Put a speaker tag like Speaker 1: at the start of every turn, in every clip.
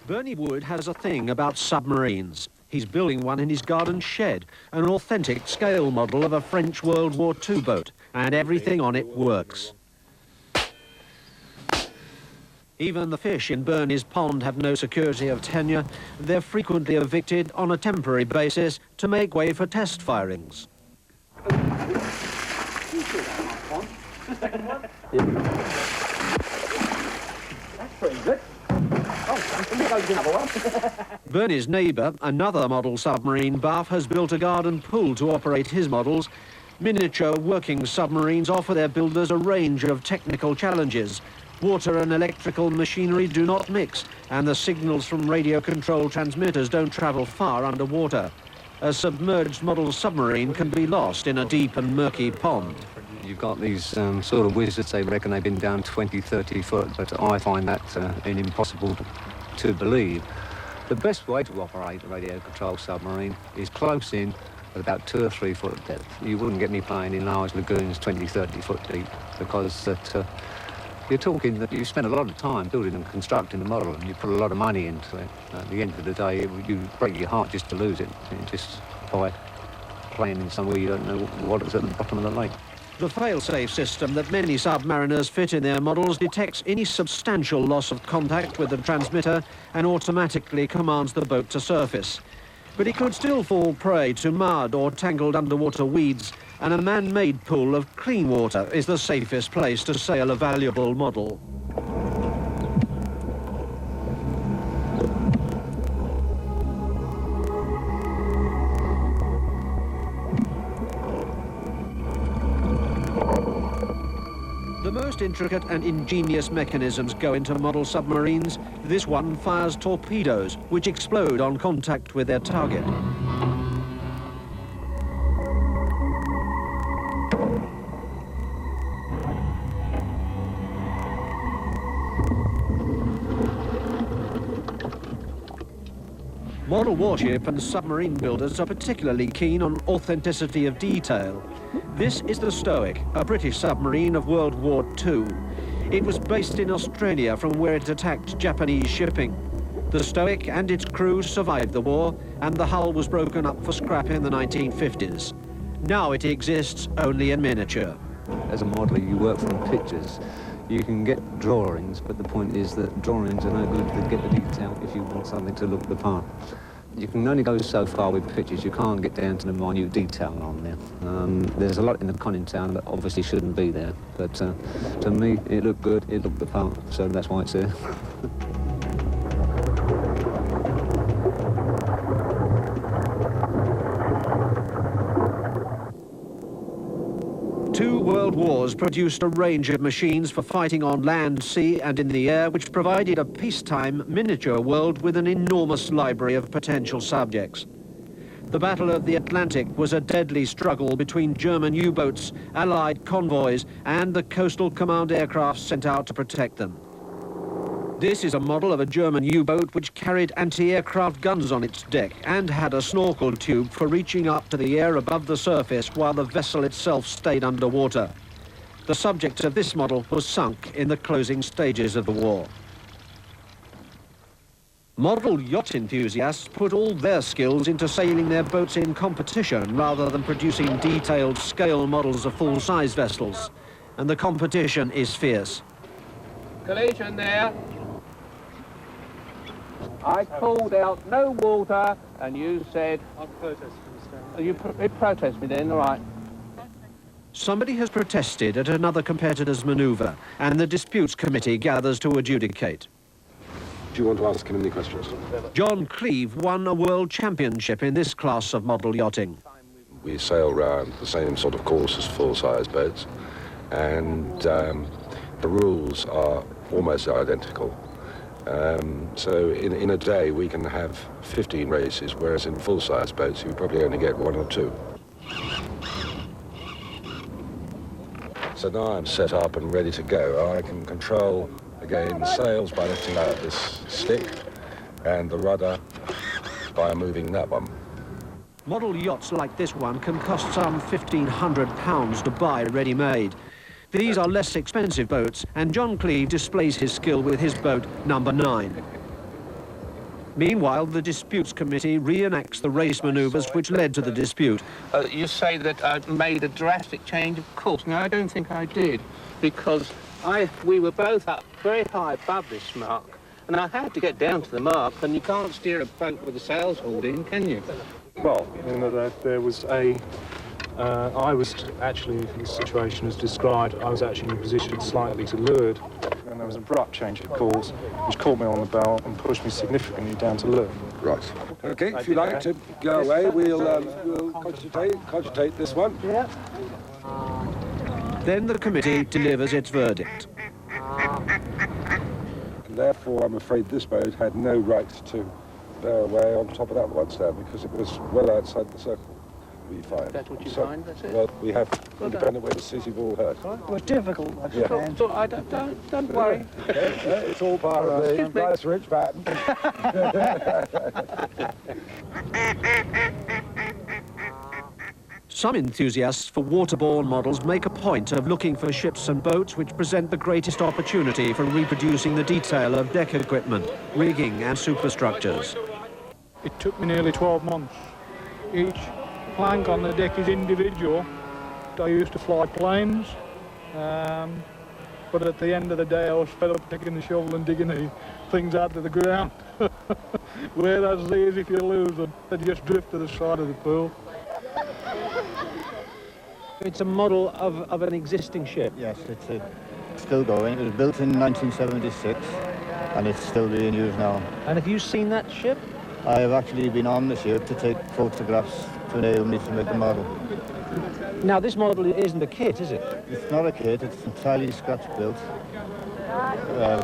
Speaker 1: Bernie Wood has a thing about submarines. He's building one in his garden shed, an authentic scale model of a French World War II boat, and everything on it works. Even the fish in Bernie's pond have no security of tenure. They're frequently evicted on a temporary basis to make way for test firings.
Speaker 2: That's pretty good.
Speaker 1: Bernie's neighbour, another model submarine buff, has built a garden pool to operate his models. Miniature working submarines offer their builders a range of technical challenges. Water and electrical machinery do not mix, and the signals from radio-controlled transmitters don't travel far underwater. A submerged model submarine can be lost in a deep and murky pond.
Speaker 3: You've got these sort of wizards, they reckon they've been down 20, 30 foot, but I find that impossible to believe. The best way to operate a radio-controlled submarine is close in at about 2 or 3 foot depth. You wouldn't get me playing in large lagoons 20, 30 foot deep, because you're talking that you spend a lot of time building and constructing the model, and you put a lot of money into it. At the end of the day, you break your heart just to lose it, just by playing in somewhere you don't know what is at the bottom of the lake.
Speaker 1: The fail-safe system that many submariners fit in their models detects any substantial loss of contact with the transmitter and automatically commands the boat to surface. But it could still fall prey to mud or tangled underwater weeds, and a man-made pool of clean water is the safest place to sail a valuable model. The most intricate and ingenious mechanisms go into model submarines. This one fires torpedoes, which explode on contact with their target. Model warship and submarine builders are particularly keen on authenticity of detail. This is the Stoic, a British submarine of World War II. It was based in Australia, from where it attacked Japanese shipping. The Stoic and its crew survived the war, and the hull was broken up for scrap in the 1950s. Now it exists only in miniature.
Speaker 3: As a modeller, you work from pictures. You can get drawings, but the point is that drawings are no good to get the detail if you want something to look the part. You can only go so far with pictures. You can't get down to the minute detail on there. There's a lot in the conning tower that obviously shouldn't be there, but to me, it looked good, it looked the part, so that's why it's there.
Speaker 1: Two world wars produced a range of machines for fighting on land, sea and in the air, which provided a peacetime miniature world with an enormous library of potential subjects. The Battle of the Atlantic was a deadly struggle between German U-boats, Allied convoys and the Coastal Command aircraft sent out to protect them. This is a model of a German U-boat which carried anti-aircraft guns on its deck and had a snorkel tube for reaching up to the air above the surface while the vessel itself stayed underwater. The subject of this model was sunk in the closing stages of the war. Model yacht enthusiasts put all their skills into sailing their boats in competition rather than producing detailed scale models of full-size vessels. And the competition is fierce.
Speaker 2: Collision there. I called out no water, and you said...
Speaker 4: I'll protest, Mr.
Speaker 2: You protest me then, all right.
Speaker 1: Somebody has protested at another competitor's manoeuvre, and the disputes committee gathers to adjudicate.
Speaker 5: Do you want to ask him any questions?
Speaker 1: John Cleave won a world championship in this class of model yachting.
Speaker 5: We sail round the same sort of course as full-size boats, and the rules are almost identical. So in a day we can have 15 races, whereas in full-size boats you probably only get 1 or 2. So now I'm set up and ready to go. I can control, again, the sails by lifting out this stick and the rudder by moving that one.
Speaker 1: Model yachts like this one can cost some £1,500 to buy ready-made. These are less expensive boats, and John Cleave displays his skill with his boat, number 9. Meanwhile, the Disputes Committee reenacts the race manoeuvres which led to the dispute.
Speaker 2: You say that I made a drastic change of course. Now, I don't think I did, because we were both up very high above this mark, and I had to get down to the mark, and you can't steer a boat with the sails hauled in, can you?
Speaker 4: Well, you know, there was a... I was actually, in the situation as described, I was actually positioned slightly to leeward, and there was an abrupt change of course, which caught me on the bow and pushed me significantly down to leeward.
Speaker 5: Right.
Speaker 6: Okay, if you like to go away, we'll cogitate this one.
Speaker 4: Yeah.
Speaker 1: Then the committee delivers its verdict.
Speaker 6: And therefore, I'm afraid this boat had no right to bear away on top of that one stand because it was well outside the circle. We find.
Speaker 2: That's what you find, that's it?
Speaker 6: Well, we have independent witnesses you've all heard.
Speaker 4: It was difficult, I
Speaker 6: Yeah.
Speaker 2: So I don't worry.
Speaker 6: It's all part of the nice rich pattern.
Speaker 1: Some enthusiasts for waterborne models make a point of looking for ships and boats which present the greatest opportunity for reproducing the detail of deck equipment, rigging and superstructures.
Speaker 7: It took me nearly 12 months. Each plank on the deck is individual. I used to fly planes, but at the end of the day I was fed up taking the shovel and digging the things out of the ground. Where that's these, if you lose them, they just drift to the side of the pool.
Speaker 1: It's a model of an existing ship.
Speaker 8: Yes, it's still going. It was built in 1976 and it's still being used now.
Speaker 1: And have you seen that ship?
Speaker 8: I have actually been on the ship to take photographs to enable me to make the model.
Speaker 1: Now, this model isn't a kit, is it?
Speaker 8: It's not a kit, it's entirely scratch built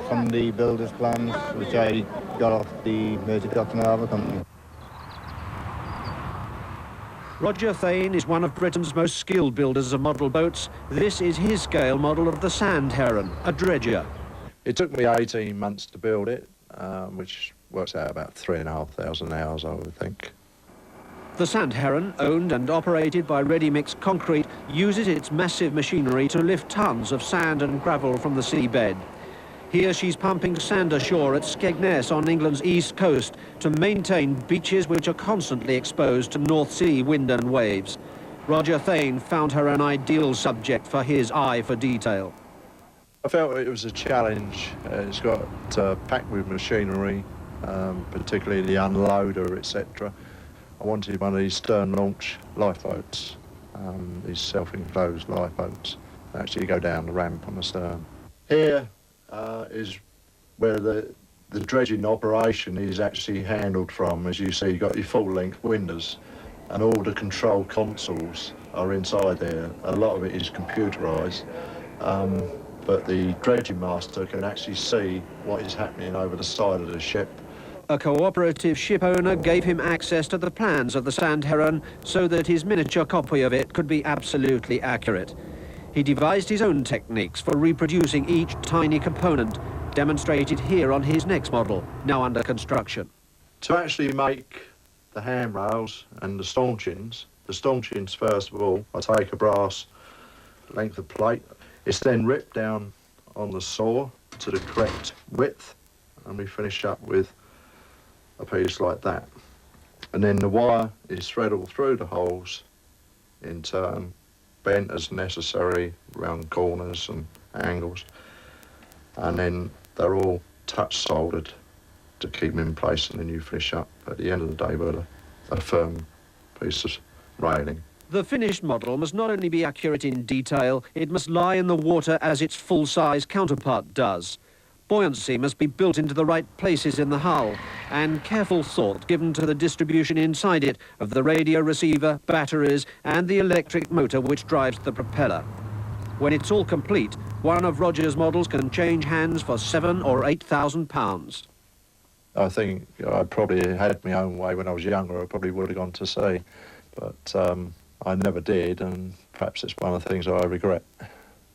Speaker 8: from the builder's plans, which I got off the Mersey Docks and Harbour Company.
Speaker 1: Roger Thane is one of Britain's most skilled builders of model boats. This is his scale model of the Sand Heron, a dredger.
Speaker 9: It took me 18 months to build it, which works out about 3,500 hours, I would think.
Speaker 1: The Sand Heron, owned and operated by Ready Mix Concrete, uses its massive machinery to lift tons of sand and gravel from the seabed. Here she's pumping sand ashore at Skegness on England's east coast to maintain beaches which are constantly exposed to North Sea wind and waves. Roger Thane found her an ideal subject for his eye for detail.
Speaker 9: I felt it was a challenge. It's got packed with machinery, particularly the unloader, etc. I wanted one of these stern launch lifeboats, these self-enclosed lifeboats, that actually go down the ramp on the stern. Here is where the dredging operation is actually handled from. As you see, you've got your full-length windows and all the control consoles are inside there. A lot of it is computerised, but the dredging master can actually see what is happening over the side of the ship.
Speaker 1: A cooperative ship owner gave him access to the plans of the Sand Heron so that his miniature copy of it could be absolutely accurate. He devised his own techniques for reproducing each tiny component, demonstrated here on his next model, now under construction.
Speaker 9: To actually make the handrails and the stanchions first of all, I take a brass length of plate. It's then ripped down on the saw to the correct width, and we finish up with a piece like that. And then the wire is threaded all through the holes in turn, bent as necessary around corners and angles, and then they're all touch soldered to keep them in place, and then you finish up at the end of the day with a firm piece of railing.
Speaker 1: The finished model must not only be accurate in detail, it must lie in the water as its full-size counterpart does. Buoyancy must be built into the right places in the hull, and careful thought given to the distribution inside it of the radio receiver, batteries, and the electric motor which drives the propeller. When it's all complete, one of Roger's models can change hands for £7,000 or £8,000.
Speaker 9: I think I probably had my own way when I was younger. I probably would have gone to sea, but I never did, and perhaps it's one of the things I regret.